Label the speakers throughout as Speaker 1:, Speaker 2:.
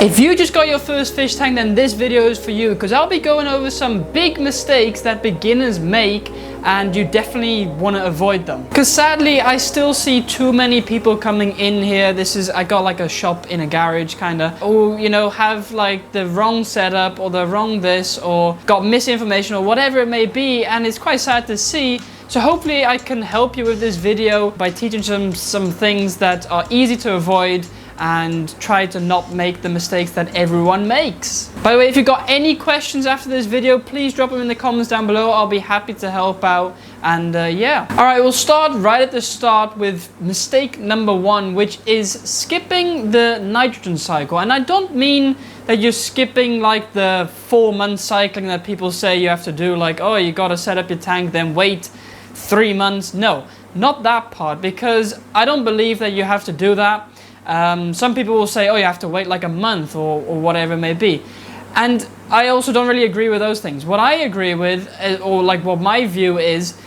Speaker 1: If you just got your first fish tank, then this video is for you, because I'll be going over some big mistakes that beginners make and you definitely want to avoid them. Because sadly, I still see too many people coming in here. I got like a shop in a garage kinda, or you know, have like the wrong setup or the wrong this, or got misinformation or whatever it may be, and it's quite sad to see. So hopefully I can help you with this video by teaching some things that are easy to avoid and try to not make the mistakes that everyone makes. By the way, if you've got any questions after this video, please drop them in the comments down below. I'll be happy to help out. And yeah. Alright, we'll start right at the start with mistake number 1, which is skipping the nitrogen cycle. And I don't mean that you're skipping like the 4-month cycling that people say you have to do, like, oh, you gotta set up your tank, then wait 3 months. No, not that part, because I don't believe that you have to do that. Some people will say, oh, you have to wait like a month or whatever it may be. And I also don't really agree with those things. What I agree with, or like what my view is,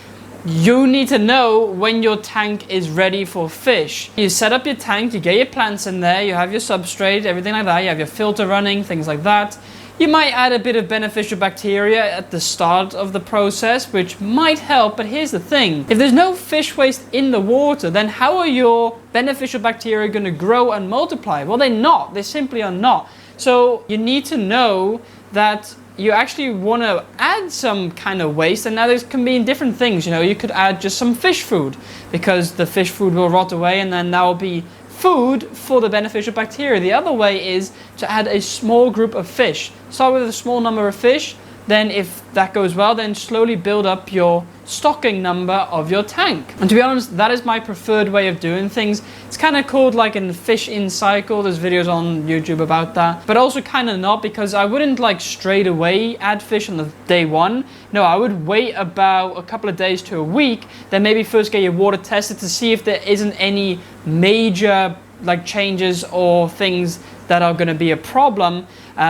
Speaker 1: you need to know when your tank is ready for fish. You set up your tank, you get your plants in there, you have your substrate, everything like that, you have your filter running, things like that. You might add a bit of beneficial bacteria at the start of the process, which might help, but here's the thing. If there's no fish waste in the water, then how are your beneficial bacteria going to grow and multiply? Well, they're not. They simply are not. So you need to know that you actually want to add some kind of waste, and now there can be different things. You know, you could add just some fish food, because the fish food will rot away, and then that will be food for the beneficial bacteria. The other way is to add a small group of fish. Start with a small number of fish, then if that goes well, then slowly build up your stocking number of your tank. And to be honest, that is my preferred way of doing things. It's kind of called like a fish in cycle. There's videos on YouTube about that, but also kind of not, because I wouldn't like straight away add fish on the day 1. No, I would wait about a couple of days to a week, then maybe first get your water tested to see if there isn't any major like changes or things that are going to be a problem,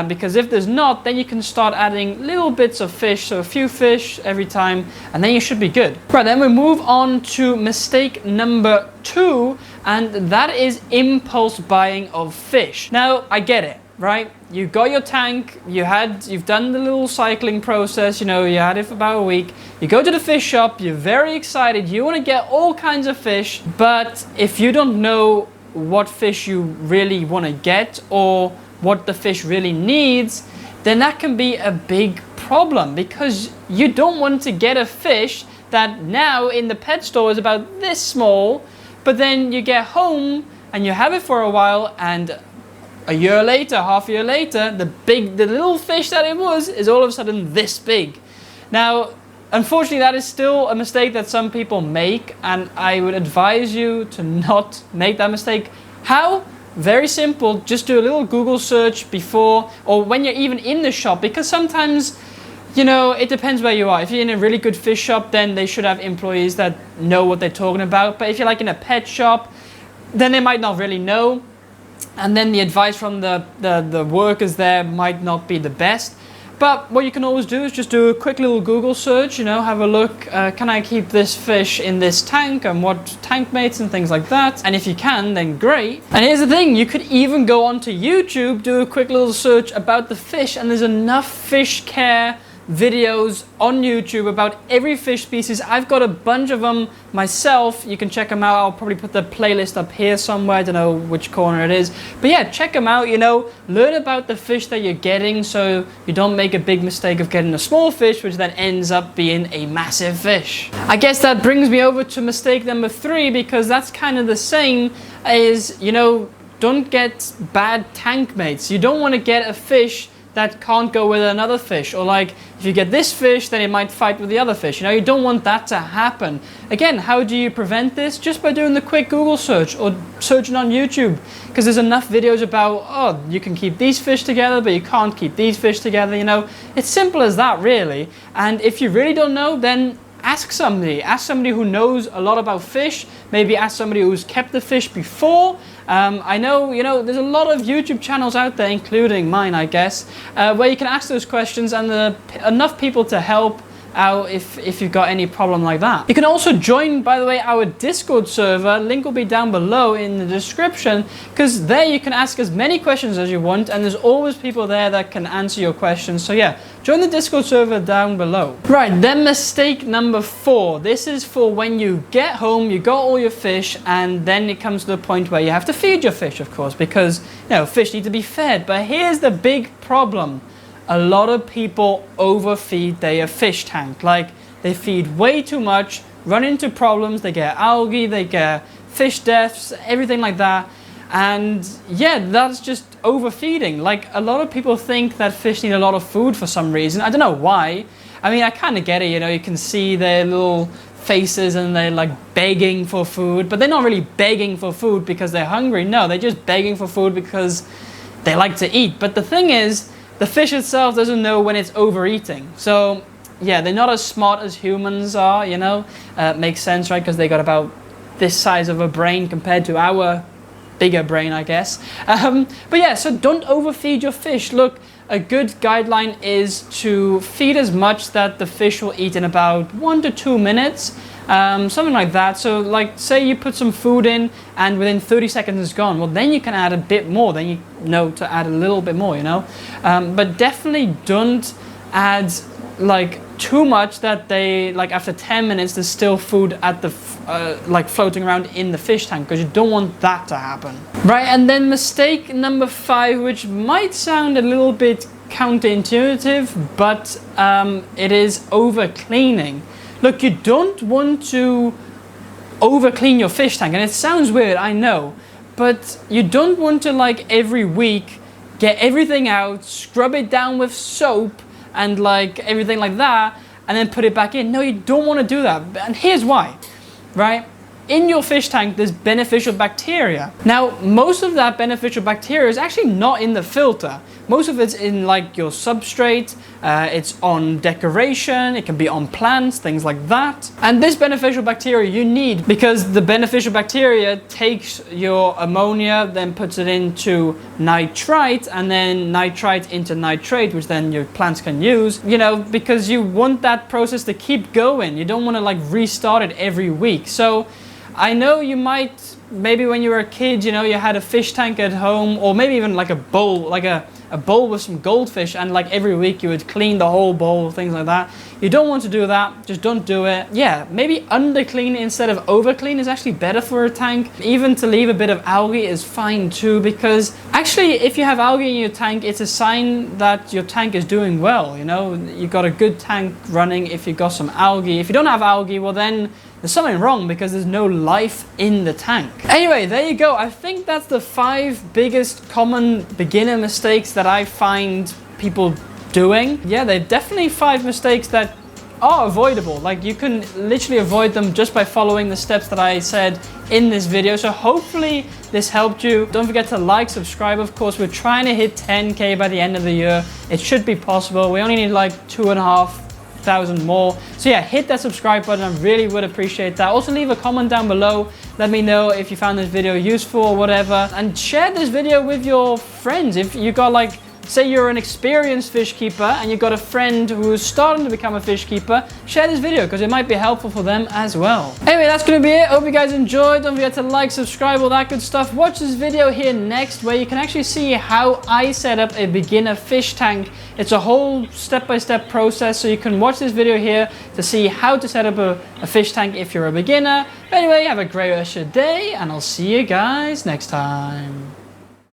Speaker 1: because if there's not, then you can start adding little bits of fish, so a few fish every time, and then you should be good. Right, then we move on to mistake number 2, and that is impulse buying of fish. Now, I get it, right? You got your tank, you've done the little cycling process, you know, you had it for about a week. You go to the fish shop, you're very excited, you want to get all kinds of fish, but if you don't know what fish you really want to get or what the fish really needs, then that can be a big problem, because you don't want to get a fish that now in the pet store is about this small, but then you get home and you have it for a while, and a year later, half a year later, the little fish that it was is all of a sudden this big. Now, unfortunately, that is still a mistake that some people make, and I would advise you to not make that mistake. How? Very simple. Just do a little Google search before or when you're even in the shop, because sometimes, you know, it depends where you are. If you're in a really good fish shop, then they should have employees that know what they're talking about. But if you're like in a pet shop, then they might not really know, and then the advice from the workers there might not be the best. But what you can always do is just do a quick little Google search, you know, have a look, can I keep this fish in this tank, and what tank mates and things like that. And if you can, then great. And here's the thing, you could even go onto YouTube, do a quick little search about the fish, and there's enough fish care videos on YouTube about every fish species. I've got a bunch of them myself. You can check them out. I'll probably put the playlist up here somewhere. I don't know which corner it is, but yeah, check them out. You know, learn about the fish that you're getting, so you don't make a big mistake of getting a small fish, which then ends up being a massive fish. I guess that brings me over to mistake number 3, because that's kind of the same as, you know, don't get bad tank mates. You don't want to get a fish that can't go with another fish, or like if you get this fish, then it might fight with the other fish. You know, you don't want that to happen. Again, how do you prevent this? Just by doing the quick Google search or searching on YouTube, because there's enough videos about, oh, you can keep these fish together, but you can't keep these fish together. You know, it's simple as that, really. And if you really don't know, then ask somebody who knows a lot about fish. Maybe ask somebody who's kept the fish before. I know, you know, there's a lot of YouTube channels out there, including mine, I guess, where you can ask those questions, and enough people to help out if you've got any problem like that. You can also join, by the way, our Discord server. Link will be down below in the description, because there you can ask as many questions as you want, and there's always people there that can answer your questions. So yeah, join the Discord server down below. Right, then mistake number 4. This is for when you get home, you got all your fish, and then it comes to the point where you have to feed your fish, of course, because, you know, fish need to be fed. But here's the big problem. A lot of people overfeed their fish tank. Like, they feed way too much, run into problems, they get algae, they get fish deaths, everything like that. And yeah, that's just overfeeding. Like, a lot of people think that fish need a lot of food for some reason. I don't know why. I mean, I kind of get it, you know, you can see their little faces and they're like begging for food, but they're not really begging for food because they're hungry. No, they're just begging for food because they like to eat. But the thing is, the fish itself doesn't know when it's overeating. So yeah, they're not as smart as humans are, you know. Makes sense, right? Because they got about this size of a brain compared to our bigger brain, I guess. But yeah, so don't overfeed your fish. Look, a good guideline is to feed as much that the fish will eat in about 1 to 2 minutes. Something like that. So like, say you put some food in and within 30 seconds it's gone. Well, then you can add a bit more. Then you know to add a little bit more, you know. But definitely don't add like too much that they, like after 10 minutes there's still food at the like floating around in the fish tank, because you don't want that to happen. Right, and then mistake number 5, which might sound a little bit counterintuitive, but it is over cleaning. Look, you don't want to over clean your fish tank, and it sounds weird, I know, but you don't want to like every week get everything out, scrub it down with soap and like everything like that, and then put it back in. No, you don't want to do that, and here's why, right? In your fish tank, there's beneficial bacteria. Now, most of that beneficial bacteria is actually not in the filter. Most of it's in like your substrate, it's on decoration, it can be on plants, things like that. And this beneficial bacteria you need, because the beneficial bacteria takes your ammonia, then puts it into nitrite, and then nitrite into nitrate, which then your plants can use, you know, because you want that process to keep going. You don't want to like restart it every week. So I know you might, maybe when you were a kid, you know, you had a fish tank at home, or maybe even like a bowl, like a bowl with some goldfish, and like every week you would clean the whole bowl, things like that. You don't want to do that, just don't do it. Yeah, maybe under clean instead of over clean is actually better for a tank. Even to leave a bit of algae is fine too, because actually if you have algae in your tank, it's a sign that your tank is doing well, you know. You got a good tank running if you got some algae. If you don't have algae, well then there's something wrong, because there's no life in the tank. Anyway, there you go. I think that's the 5 biggest common beginner mistakes that I find people doing. Yeah, they're definitely 5 mistakes that are avoidable. Like, you can literally avoid them just by following the steps that I said in this video. So hopefully this helped you. Don't forget to like, subscribe. Of course, we're trying to hit 10K by the end of the year. It should be possible. We only need like 2,500 more. So yeah, hit that subscribe button. I really would appreciate that. Also leave a comment down below. Let me know if you found this video useful or whatever, and share this video with your friends. If you got like, say you're an experienced fish keeper and you've got a friend who's starting to become a fish keeper, share this video because it might be helpful for them as well. Anyway, that's going to be it. Hope you guys enjoyed. Don't forget to like, subscribe, all that good stuff. Watch this video here next where you can actually see how I set up a beginner fish tank. It's a whole step-by-step process, so you can watch this video here to see how to set up a fish tank if you're a beginner. But anyway, have a great rest of your day, and I'll see you guys next time.